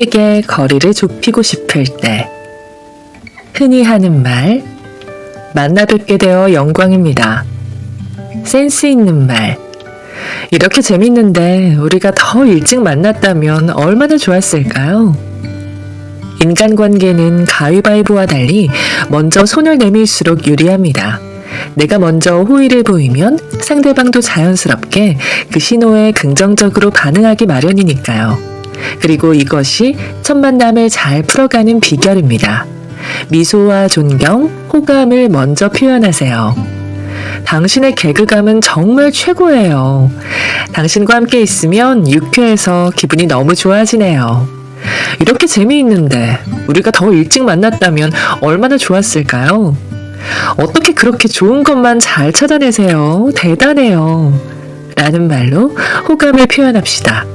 에게 거리를 좁히고 싶을 때 흔히 하는 말, 만나 뵙게 되어 영광입니다. 센스 있는 말, 이렇게 재밌는데 우리가 더 일찍 만났다면 얼마나 좋았을까요? 인간관계는 가위바위보와 달리 먼저 손을 내밀수록 유리합니다. 내가 먼저 호의를 보이면 상대방도 자연스럽게 그 신호에 긍정적으로 반응하기 마련이니까요. 그리고 이것이 첫 만남을 잘 풀어가는 비결입니다. 미소와 존경, 호감을 먼저 표현하세요. 당신의 개그감은 정말 최고예요. 당신과 함께 있으면 유쾌해서 기분이 너무 좋아지네요. 이렇게 재미있는데 우리가 더 일찍 만났다면 얼마나 좋았을까요? 어떻게 그렇게 좋은 것만 잘 찾아내세요? 대단해요. 라는 말로 호감을 표현합시다.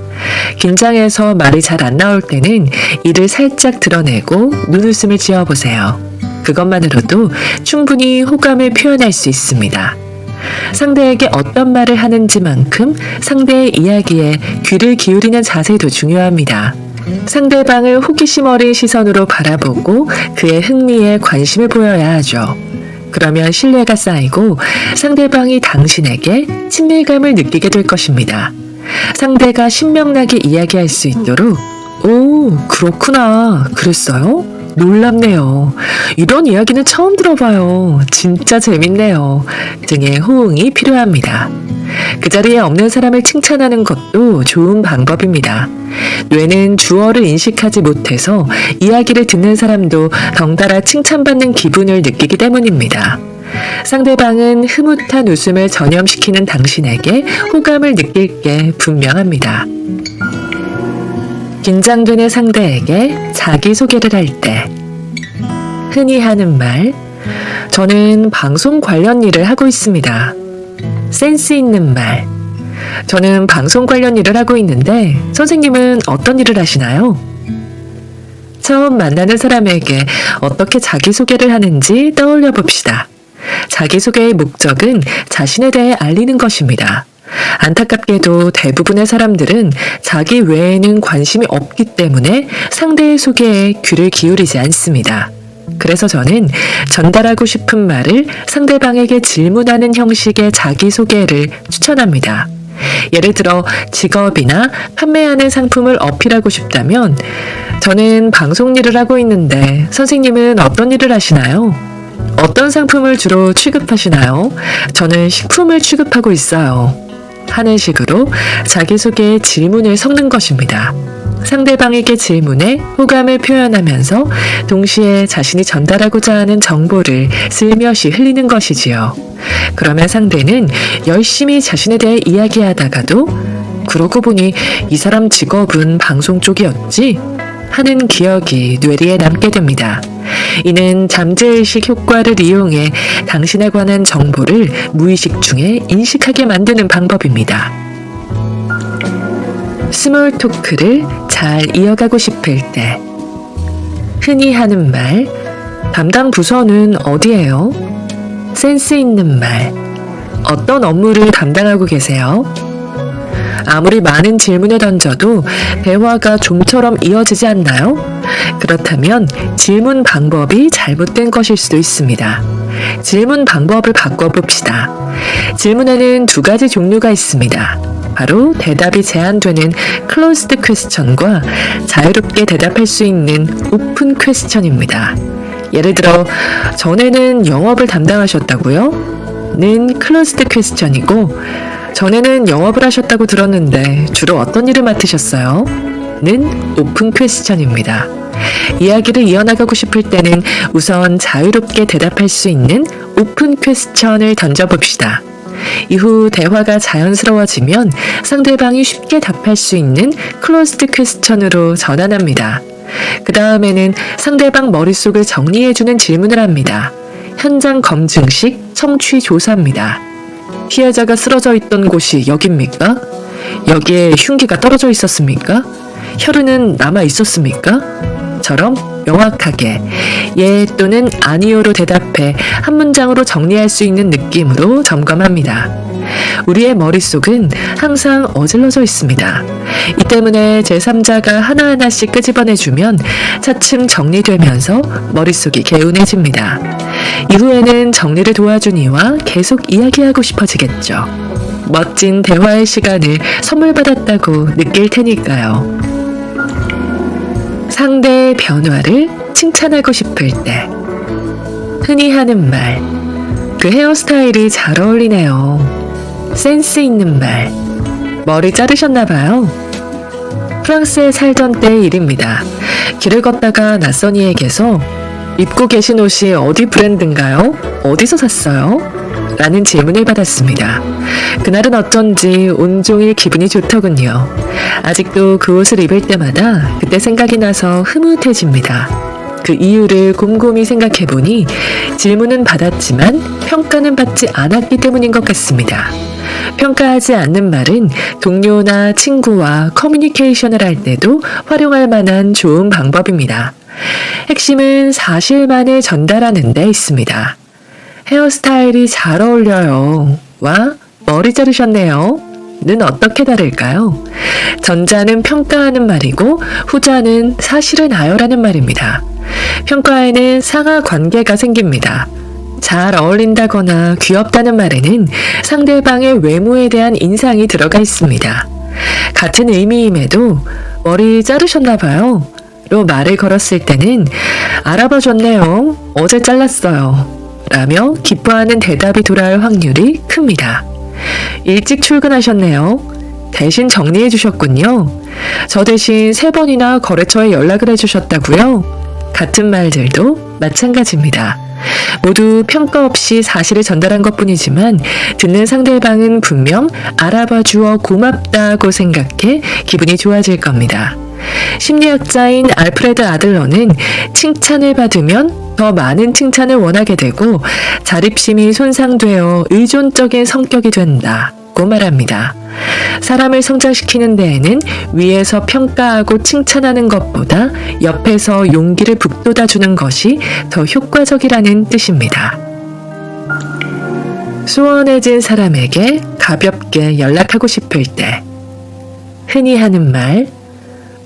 긴장해서 말이 잘 안 나올 때는 이를 살짝 드러내고 눈웃음을 지어보세요. 그것만으로도 충분히 호감을 표현할 수 있습니다. 상대에게 어떤 말을 하는지만큼 상대의 이야기에 귀를 기울이는 자세도 중요합니다. 상대방을 호기심 어린 시선으로 바라보고 그의 흥미에 관심을 보여야 하죠. 그러면 신뢰가 쌓이고 상대방이 당신에게 친밀감을 느끼게 될 것입니다. 상대가 신명나게 이야기할 수 있도록 오, 그렇구나. 그랬어요? 놀랍네요. 이런 이야기는 처음 들어봐요. 진짜 재밌네요. 등의 호응이 필요합니다. 그 자리에 없는 사람을 칭찬하는 것도 좋은 방법입니다. 뇌는 주어를 인식하지 못해서 이야기를 듣는 사람도 덩달아 칭찬받는 기분을 느끼기 때문입니다. 상대방은 흐뭇한 웃음을 전염시키는 당신에게 호감을 느낄 게 분명합니다. 긴장되는 상대에게 자기소개를 할 때 흔히 하는 말, 저는 방송 관련 일을 하고 있습니다. 센스 있는 말, 저는 방송 관련 일을 하고 있는데 선생님은 어떤 일을 하시나요? 처음 만나는 사람에게 어떻게 자기소개를 하는지 떠올려 봅시다. 자기소개의 목적은 자신에 대해 알리는 것입니다. 안타깝게도 대부분의 사람들은 자기 외에는 관심이 없기 때문에 상대의 소개에 귀를 기울이지 않습니다. 그래서 저는 전달하고 싶은 말을 상대방에게 질문하는 형식의 자기소개를 추천합니다. 예를 들어 직업이나 판매하는 상품을 어필하고 싶다면 저는 방송 일을 하고 있는데 선생님은 어떤 일을 하시나요? 어떤 상품을 주로 취급하시나요? 저는 식품을 취급하고 있어요. 하는 식으로 자기소개에 질문을 섞는 것입니다. 상대방에게 질문해 호감을 표현하면서 동시에 자신이 전달하고자 하는 정보를 슬며시 흘리는 것이지요. 그러면 상대는 열심히 자신에 대해 이야기하다가도 그러고 보니 이 사람 직업은 방송 쪽이었지? 하는 기억이 뇌리에 남게 됩니다. 이는 잠재의식 효과를 이용해 당신에 관한 정보를 무의식 중에 인식하게 만드는 방법입니다. 스몰 토크를 잘 이어가고 싶을 때 흔히 하는 말, 담당 부서는 어디예요? 센스 있는 말, 어떤 업무를 담당하고 계세요? 아무리 많은 질문을 던져도 대화가 좀처럼 이어지지 않나요? 그렇다면 질문 방법이 잘못된 것일 수도 있습니다. 질문 방법을 바꿔봅시다. 질문에는 두 가지 종류가 있습니다. 바로 대답이 제한되는 클로즈드 퀘스천과 자유롭게 대답할 수 있는 오픈 퀘스천입니다. 예를 들어 전에는 영업을 담당하셨다고요? 는 클로즈드 퀘스천이고 전에는 영업을 하셨다고 들었는데 주로 어떤 일을 맡으셨어요? 는 오픈 퀘스천입니다. 이야기를 이어나가고 싶을 때는 우선 자유롭게 대답할 수 있는 오픈 퀘스천을 던져봅시다. 이후 대화가 자연스러워지면 상대방이 쉽게 답할 수 있는 클로즈드 퀘스천으로 전환합니다. 그 다음에는 상대방 머릿속을 정리해주는 질문을 합니다. 현장 검증식 청취 조사입니다. 피해자가 쓰러져 있던 곳이 여기입니까? 여기에 흉기가 떨어져 있었습니까? 혈흔은 남아 있었습니까? 처럼 명확하게 예 또는 아니요로 대답해 한 문장으로 정리할 수 있는 느낌으로 점검합니다. 우리의 머릿속은 항상 어질러져 있습니다. 이 때문에 제3자가 하나하나씩 끄집어내주면 차츰 정리되면서 머릿속이 개운해집니다. 이후에는 정리를 도와준 이와 계속 이야기하고 싶어지겠죠. 멋진 대화의 시간을 선물 받았다고 느낄 테니까요. 상대의 변화를 칭찬하고 싶을 때 흔히 하는 말, 그 헤어스타일이 잘 어울리네요. 센스 있는 말, 머리 자르셨나봐요. 프랑스에 살던 때의 일입니다. 길을 걷다가 낯선 이에게서 입고 계신 옷이 어디 브랜드인가요? 어디서 샀어요? 라는 질문을 받았습니다. 그날은 어쩐지 온종일 기분이 좋더군요. 아직도 그 옷을 입을 때마다 그때 생각이 나서 흐뭇해집니다. 그 이유를 곰곰이 생각해보니 질문은 받았지만 평가는 받지 않았기 때문인 것 같습니다. 평가하지 않는 말은 동료나 친구와 커뮤니케이션을 할 때도 활용할 만한 좋은 방법입니다. 핵심은 사실만을 전달하는 데 있습니다. 헤어스타일이 잘 어울려요. 와, 머리 자르셨네요. 는 어떻게 다를까요? 전자는 평가하는 말이고 후자는 사실을 나열하는 말입니다. 평가에는 상하 관계가 생깁니다. 잘 어울린다거나 귀엽다는 말에는 상대방의 외모에 대한 인상이 들어가 있습니다. 같은 의미임에도 머리 자르셨나봐요. 로 말을 걸었을 때는 알아봐줬네요. 어제 잘랐어요. 라며 기뻐하는 대답이 돌아올 확률이 큽니다. 일찍 출근하셨네요. 대신 정리해 주셨군요. 저 대신 3번이나 거래처에 연락을 해주셨다고요? 같은 말들도 마찬가지입니다. 모두 평가 없이 사실을 전달한 것뿐이지만 듣는 상대방은 분명 알아봐 주어 고맙다고 생각해 기분이 좋아질 겁니다. 심리학자인 알프레드 아들러는 칭찬을 받으면 더 많은 칭찬을 원하게 되고 자립심이 손상되어 의존적인 성격이 된다고 말합니다. 사람을 성장시키는 데에는 위에서 평가하고 칭찬하는 것보다 옆에서 용기를 북돋아주는 것이 더 효과적이라는 뜻입니다. 소원해진 사람에게 가볍게 연락하고 싶을 때 흔히 하는 말,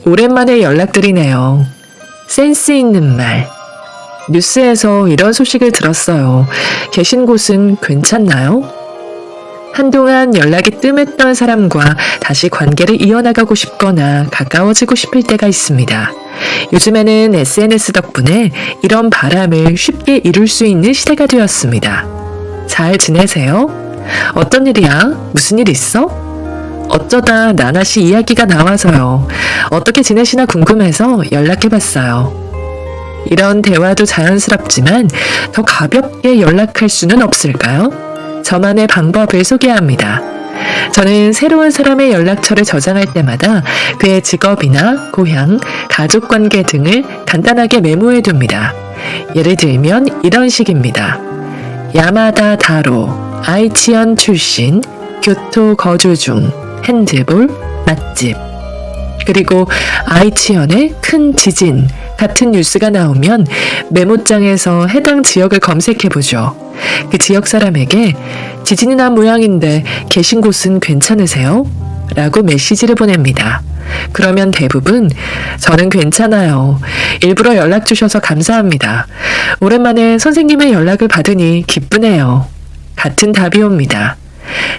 오랜만에 연락드리네요. 센스 있는 말, 뉴스에서 이런 소식을 들었어요. 계신 곳은 괜찮나요? 한동안 연락이 뜸했던 사람과 다시 관계를 이어나가고 싶거나 가까워지고 싶을 때가 있습니다. 요즘에는 SNS 덕분에 이런 바람을 쉽게 이룰 수 있는 시대가 되었습니다. 잘 지내세요? 어떤 일이야? 무슨 일 있어? 어쩌다 나나씨 이야기가 나와서요. 어떻게 지내시나 궁금해서 연락해봤어요. 이런 대화도 자연스럽지만 더 가볍게 연락할 수는 없을까요? 저만의 방법을 소개합니다. 저는 새로운 사람의 연락처를 저장할 때마다 그의 직업이나 고향, 가족관계 등을 간단하게 메모해둡니다. 예를 들면 이런 식입니다. 야마다 다로, 아이치현 출신, 교토 거주 중, 핸드볼, 맛집. 그리고 아이치현의 큰 지진 같은 뉴스가 나오면 메모장에서 해당 지역을 검색해보죠. 그 지역 사람에게 지진이 난 모양인데 계신 곳은 괜찮으세요? 라고 메시지를 보냅니다. 그러면 대부분 저는 괜찮아요. 일부러 연락 주셔서 감사합니다. 오랜만에 선생님의 연락을 받으니 기쁘네요. 같은 답이 옵니다.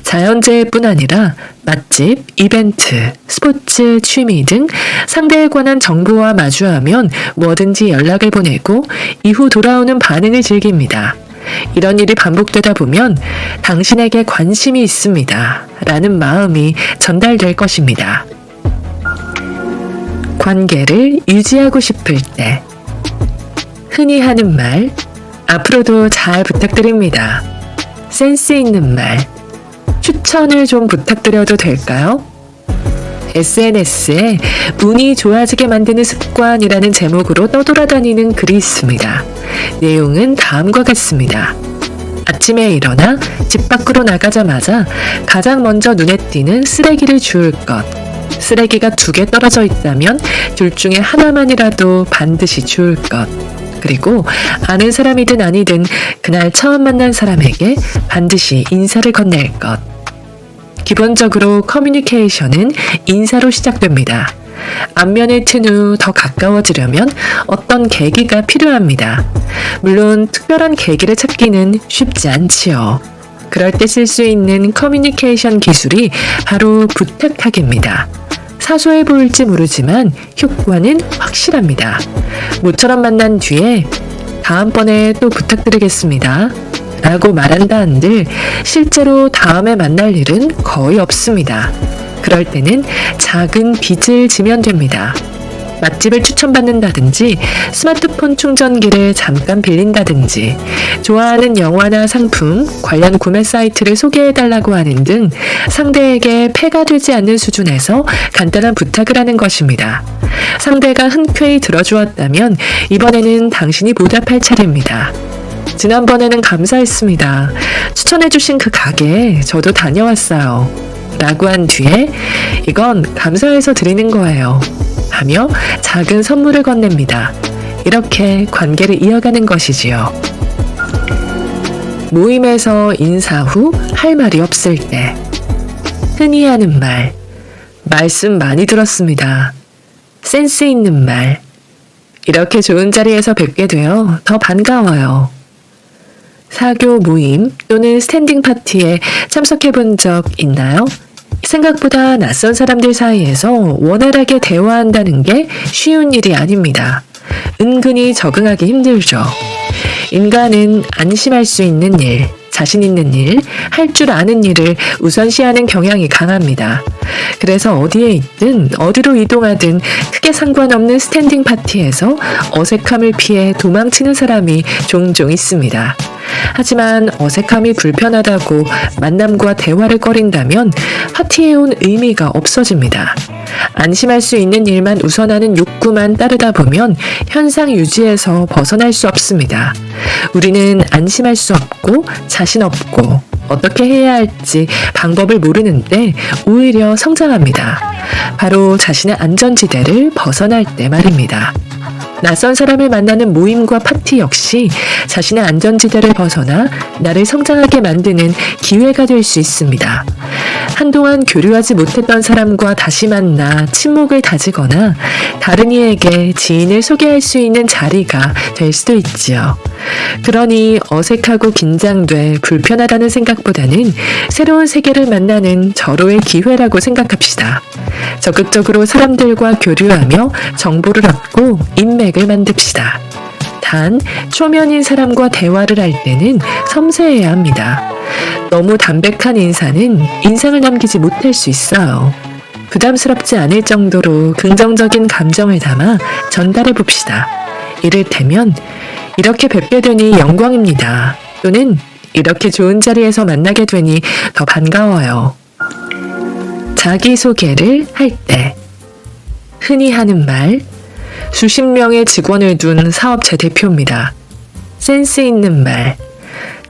자연재해뿐 아니라 맛집, 이벤트, 스포츠, 취미 등 상대에 관한 정보와 마주하면 뭐든지 연락을 보내고 이후 돌아오는 반응을 즐깁니다. 이런 일이 반복되다 보면 당신에게 관심이 있습니다. 라는 마음이 전달될 것입니다. 관계를 유지하고 싶을 때 흔히 하는 말, 앞으로도 잘 부탁드립니다. 센스 있는 말, 추천을 좀 부탁드려도 될까요? SNS에 운이 좋아지게 만드는 습관이라는 제목으로 떠돌아다니는 글이 있습니다. 내용은 다음과 같습니다. 아침에 일어나 집 밖으로 나가자마자 가장 먼저 눈에 띄는 쓰레기를 주울 것. 쓰레기가 2개 떨어져 있다면 둘 중에 하나만이라도 반드시 주울 것. 그리고 아는 사람이든 아니든 그날 처음 만난 사람에게 반드시 인사를 건넬 것. 기본적으로 커뮤니케이션은 인사로 시작됩니다. 안면을 튼 후 더 가까워지려면 어떤 계기가 필요합니다. 물론 특별한 계기를 찾기는 쉽지 않지요. 그럴 때 쓸 수 있는 커뮤니케이션 기술이 바로 부탁하기입니다. 사소해 보일지 모르지만 효과는 확실합니다. 모처럼 만난 뒤에 다음번에 또 부탁드리겠습니다 라고 말한다 한들 실제로 다음에 만날 일은 거의 없습니다. 그럴 때는 작은 빚을 지면 됩니다. 맛집을 추천받는다든지 스마트폰 충전기를 잠깐 빌린다든지 좋아하는 영화나 상품, 관련 구매 사이트를 소개해달라고 하는 등 상대에게 폐가 되지 않는 수준에서 간단한 부탁을 하는 것입니다. 상대가 흔쾌히 들어주었다면 이번에는 당신이 보답할 차례입니다. 지난번에는 감사했습니다. 추천해주신 그 가게에 저도 다녀왔어요. 라고 한 뒤에 이건 감사해서 드리는 거예요. 하며 작은 선물을 건넵니다. 이렇게 관계를 이어가는 것이지요. 모임에서 인사 후 할 말이 없을 때 흔히 하는 말, 말씀 많이 들었습니다. 센스 있는 말, 이렇게 좋은 자리에서 뵙게 되어 더 반가워요. 사교 모임 또는 스탠딩 파티에 참석해 본 적 있나요? 생각보다 낯선 사람들 사이에서 원활하게 대화한다는 게 쉬운 일이 아닙니다. 은근히 적응하기 힘들죠. 인간은 안심할 수 있는 일, 자신 있는 일, 할 줄 아는 일을 우선시하는 경향이 강합니다. 그래서 어디에 있든 어디로 이동하든 크게 상관없는 스탠딩 파티에서 어색함을 피해 도망치는 사람이 종종 있습니다. 하지만 어색함이 불편하다고 만남과 대화를 꺼린다면 파티에 온 의미가 없어집니다. 안심할 수 있는 일만 우선하는 욕구만 따르다 보면 현상 유지에서 벗어날 수 없습니다. 우리는 안심할 수 없고 자신 없고 어떻게 해야 할지 방법을 모르는데 오히려 성장합니다. 바로 자신의 안전지대를 벗어날 때 말입니다. 낯선 사람을 만나는 모임과 파티 역시 자신의 안전지대를 벗어나 나를 성장하게 만드는 기회가 될 수 있습니다. 한동안 교류하지 못했던 사람과 다시 만나 친목을 다지거나 다른 이에게 지인을 소개할 수 있는 자리가 될 수도 있지요. 그러니 어색하고 긴장돼 불편하다는 생각보다는 새로운 세계를 만나는 절호의 기회라고 생각합시다. 적극적으로 사람들과 교류하며 정보를 얻고 인맥을 만듭시다. 단, 초면인 사람과 대화를 할 때는 섬세해야 합니다. 너무 담백한 인사는 인상을 남기지 못할 수 있어요. 부담스럽지 않을 정도로 긍정적인 감정을 담아 전달해 봅시다. 이를테면, 이렇게 뵙게 되니 영광입니다. 또는 이렇게 좋은 자리에서 만나게 되니 더 반가워요. 자기소개를 할 때 흔히 하는 말, 수십 명의 직원을 둔 사업체 대표입니다. 센스 있는 말,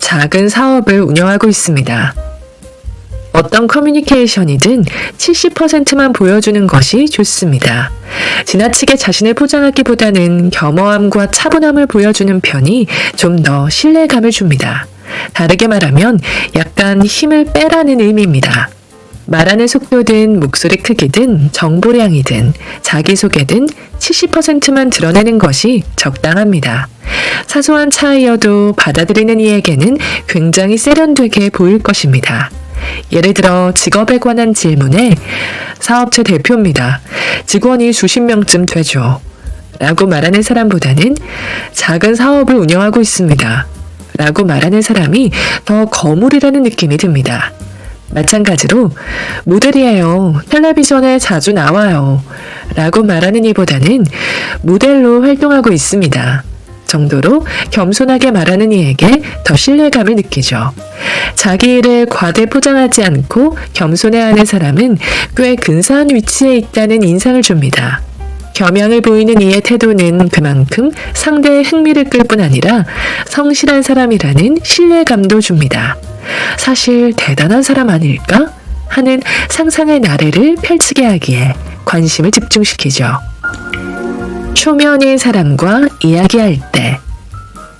작은 사업을 운영하고 있습니다. 어떤 커뮤니케이션이든 70%만 보여주는 것이 좋습니다. 지나치게 자신을 포장하기보다는 겸허함과 차분함을 보여주는 편이 좀 더 신뢰감을 줍니다. 다르게 말하면 약간 힘을 빼라는 의미입니다. 말하는 속도든 목소리 크기든 정보량이든 자기소개든 70%만 드러내는 것이 적당합니다. 사소한 차이여도 받아들이는 이에게는 굉장히 세련되게 보일 것입니다. 예를 들어 직업에 관한 질문에 사업체 대표입니다. 직원이 수십 명쯤 되죠. 라고 말하는 사람보다는 작은 사업을 운영하고 있습니다. 라고 말하는 사람이 더 거물이라는 느낌이 듭니다. 마찬가지로 모델이에요. 텔레비전에 자주 나와요. 라고 말하는 이보다는 모델로 활동하고 있습니다. 정도로 겸손하게 말하는 이에게 더 신뢰감을 느끼죠. 자기 일을 과대 포장하지 않고 겸손해하는 사람은 꽤 근사한 위치에 있다는 인상을 줍니다. 겸양을 보이는 이의 태도는 그만큼 상대의 흥미를 끌 뿐 아니라 성실한 사람이라는 신뢰감도 줍니다. 사실 대단한 사람 아닐까? 하는 상상의 나래를 펼치게 하기에 관심을 집중시키죠. 초면인 사람과 이야기할 때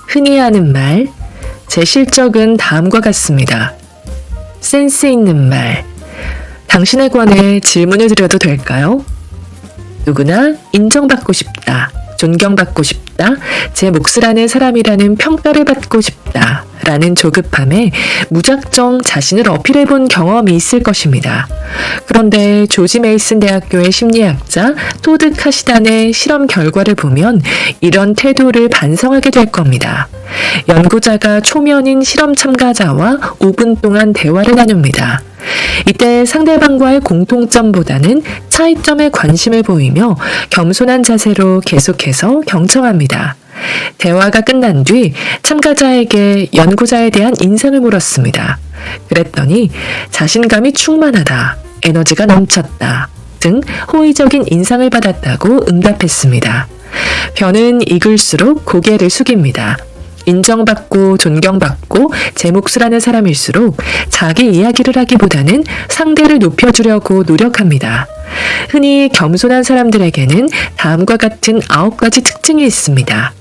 흔히 하는 말, 제 실적은 다음과 같습니다. 센스 있는 말, 당신에 관해 질문을 드려도 될까요? 누구나 인정받고 싶다, 존경받고 싶다, 제 몫이라는 사람이라는 평가를 받고 싶다 라는 조급함에 무작정 자신을 어필해본 경험이 있을 것입니다. 그런데 조지 메이슨 대학교의 심리학자 토드 카시단의 실험 결과를 보면 이런 태도를 반성하게 될 겁니다. 연구자가 초면인 실험 참가자와 5분 동안 대화를 나눕니다. 이때 상대방과의 공통점보다는 차이점에 관심을 보이며 겸손한 자세로 계속해서 경청합니다. 대화가 끝난 뒤 참가자에게 연구자에 대한 인상을 물었습니다. 그랬더니 자신감이 충만하다, 에너지가 넘쳤다 등 호의적인 인상을 받았다고 응답했습니다. 변은 익을수록 고개를 숙입니다. 인정받고 존경받고 제 몫이라는 사람일수록 자기 이야기를 하기보다는 상대를 높여주려고 노력합니다. 흔히 겸손한 사람들에게는 다음과 같은 9가지 특징이 있습니다.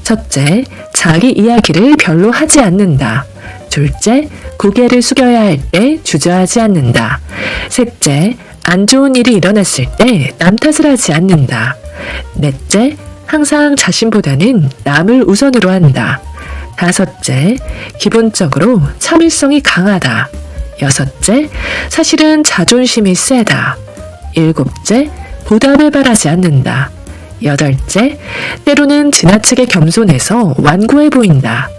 첫째, 자기 이야기를 별로 하지 않는다. 둘째, 고개를 숙여야 할 때 주저하지 않는다. 셋째, 안 좋은 일이 일어났을 때 남 탓을 하지 않는다. 넷째, 항상 자신보다는 남을 우선으로 한다. 다섯째, 기본적으로 참을성이 강하다. 여섯째, 사실은 자존심이 세다. 일곱째, 보답을 바라지 않는다. 여덟째, 때로는 지나치게 겸손해서 완고해 보인다.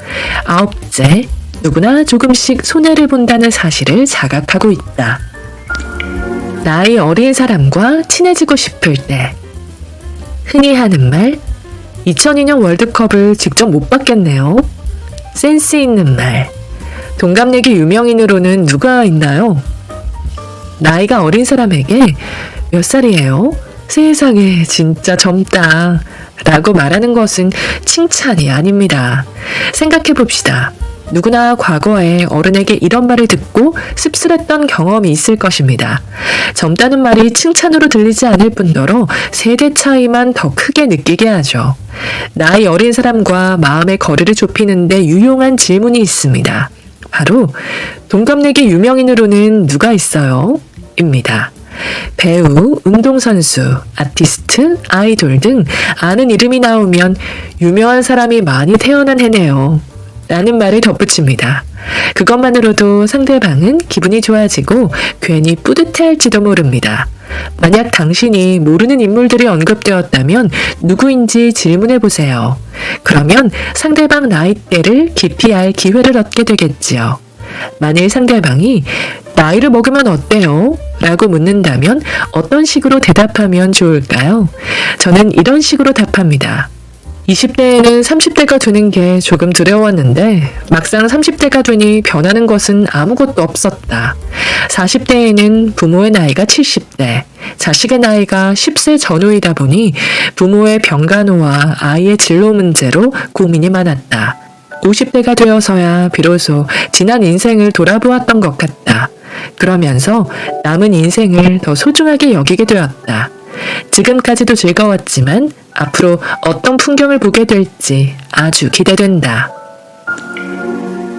아홉째, 누구나 조금씩 손해를 본다는 사실을 자각하고 있다. 나이 어린 사람과 친해지고 싶을 때 흔히 하는 말, 2002년 월드컵을 직접 못 봤겠네요. 센스 있는 말, 동갑내기 유명인으로는 누가 있나요? 나이가 어린 사람에게 몇 살이에요? 세상에 진짜 젊다 라고 말하는 것은 칭찬이 아닙니다. 생각해 봅시다. 누구나 과거에 어른에게 이런 말을 듣고 씁쓸했던 경험이 있을 것입니다. 젊다는 말이 칭찬으로 들리지 않을 뿐더러 세대 차이만 더 크게 느끼게 하죠. 나이 어린 사람과 마음의 거리를 좁히는데 유용한 질문이 있습니다. 바로 동갑내기 유명인으로는 누가 있어요? 입니다. 배우, 운동선수, 아티스트, 아이돌 등 아는 이름이 나오면 유명한 사람이 많이 태어난 해네요 라는 말을 덧붙입니다. 그것만으로도 상대방은 기분이 좋아지고 괜히 뿌듯해할지도 모릅니다. 만약 당신이 모르는 인물들이 언급되었다면 누구인지 질문해보세요. 그러면 상대방 나이대를 깊이 알 기회를 얻게 되겠지요. 만일 상대방이 나이를 먹으면 어때요? 라고 묻는다면 어떤 식으로 대답하면 좋을까요? 저는 이런 식으로 답합니다. 20대에는 30대가 되는 게 조금 두려웠는데 막상 30대가 되니 변하는 것은 아무것도 없었다. 40대에는 부모의 나이가 70대, 자식의 나이가 10세 전후이다 보니 부모의 병간호와 아이의 진로 문제로 고민이 많았다. 50대가 되어서야 비로소 지난 인생을 돌아보았던 것 같다. 그러면서 남은 인생을 더 소중하게 여기게 되었다. 지금까지도 즐거웠지만 앞으로 어떤 풍경을 보게 될지 아주 기대된다.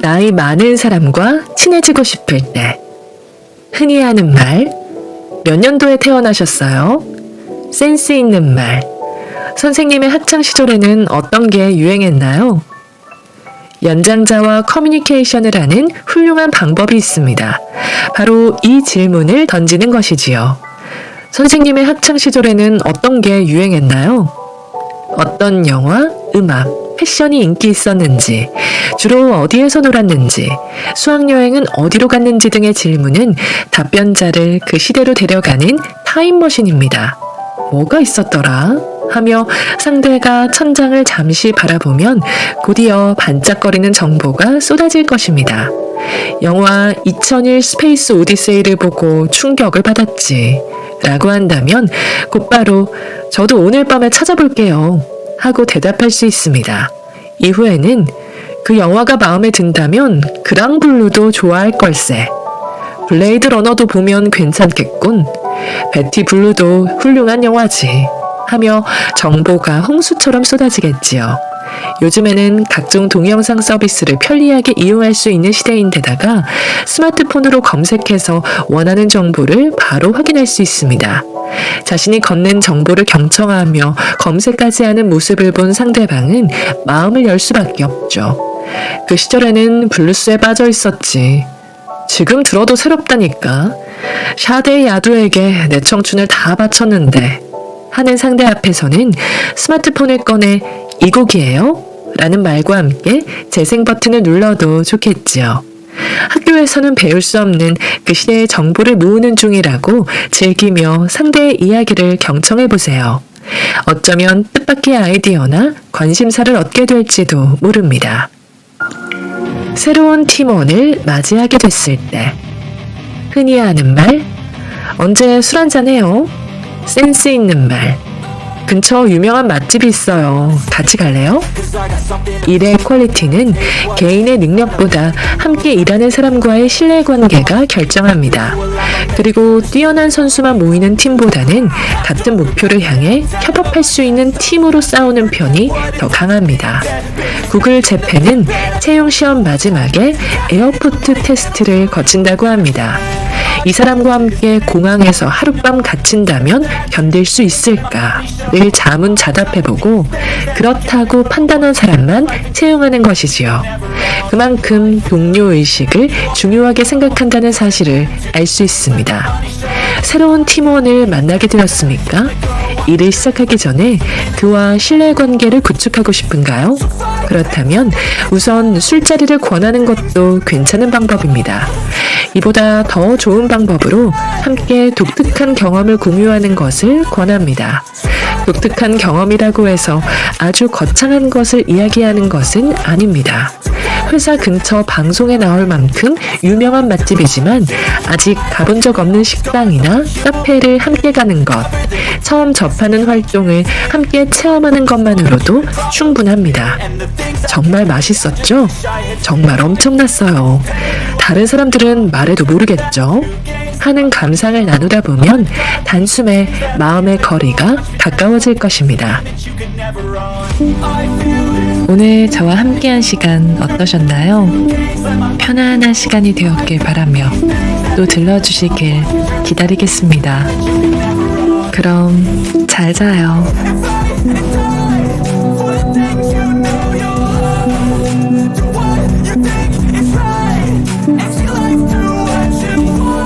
나이 많은 사람과 친해지고 싶을 때 흔히 하는 말, 몇 년도에 태어나셨어요? 센스 있는 말, 선생님의 학창 시절에는 어떤 게 유행했나요? 연장자와 커뮤니케이션을 하는 훌륭한 방법이 있습니다. 바로 이 질문을 던지는 것이지요. 선생님의 학창 시절에는 어떤 게 유행했나요? 어떤 영화, 음악, 패션이 인기 있었는지, 주로 어디에서 놀았는지, 수학여행은 어디로 갔는지 등의 질문은 답변자를 그 시대로 데려가는 타임머신입니다. 뭐가 있었더라? 하며 상대가 천장을 잠시 바라보면 곧이어 반짝거리는 정보가 쏟아질 것입니다. 영화 2001 스페이스 오디세이를 보고 충격을 받았지 라고 한다면 곧바로 저도 오늘 밤에 찾아볼게요 하고 대답할 수 있습니다. 이후에는 그 영화가 마음에 든다면 그랑블루도 좋아할 걸세. 블레이드 러너도 보면 괜찮겠군. 베티 블루도 훌륭한 영화지. 하며 정보가 홍수처럼 쏟아지겠지요. 요즘에는 각종 동영상 서비스를 편리하게 이용할 수 있는 시대인데다가 스마트폰으로 검색해서 원하는 정보를 바로 확인할 수 있습니다. 자신이 건넨 정보를 경청하며 검색까지 하는 모습을 본 상대방은 마음을 열 수밖에 없죠. 그 시절에는 블루스에 빠져 있었지. 지금 들어도 새롭다니까. 샤데이 야두에게 내 청춘을 다 바쳤는데 하는 상대 앞에서는 스마트폰을 꺼내 이 곡이에요? 라는 말과 함께 재생 버튼을 눌러도 좋겠지요. 학교에서는 배울 수 없는 그 시대의 정보를 모으는 중이라고 즐기며 상대의 이야기를 경청해보세요. 어쩌면 뜻밖의 아이디어나 관심사를 얻게 될지도 모릅니다. 새로운 팀원을 맞이하게 됐을 때 흔히 하는 말, 언제 술 한잔 해요? 센스 있는 말, 근처 유명한 맛집이 있어요. 같이 갈래요? 일의 퀄리티는 개인의 능력보다 함께 일하는 사람과의 신뢰관계가 결정합니다. 그리고 뛰어난 선수만 모이는 팀보다는 같은 목표를 향해 협업할 수 있는 팀으로 싸우는 편이 더 강합니다. 구글 재팬은 채용시험 마지막에 에어포트 테스트를 거친다고 합니다. 이 사람과 함께 공항에서 하룻밤 갇힌다면 견딜 수 있을까? 를 자문자답해보고 그렇다고 판단한 사람만 채용하는 것이지요. 그만큼 동료의식을 중요하게 생각한다는 사실을 알 수 있습니다. 새로운 팀원을 만나게 되었습니까? 일을 시작하기 전에 그와 신뢰관계를 구축하고 싶은가요? 그렇다면 우선 술자리를 권하는 것도 괜찮은 방법입니다. 이보다 더 좋은 방법으로 함께 독특한 경험을 공유하는 것을 권합니다. 독특한 경험이라고 해서 아주 거창한 것을 이야기하는 것은 아닙니다. 회사 근처 방송에 나올 만큼 유명한 맛집이지만 아직 가본 적 없는 식당이나 카페를 함께 가는 것, 처음 접하는 활동을 함께 체험하는 것만으로도 충분합니다. 정말 맛있었죠? 정말 엄청났어요. 다른 사람들은 말해도 모르겠죠? 하는 감상을 나누다 보면 단숨에 마음의 거리가 가까워질 것입니다. 오늘 저와 함께한 시간 어떠셨나요? 편안한 시간이 되었길 바라며 또 들러주시길 기다리겠습니다. 그럼 잘 자요.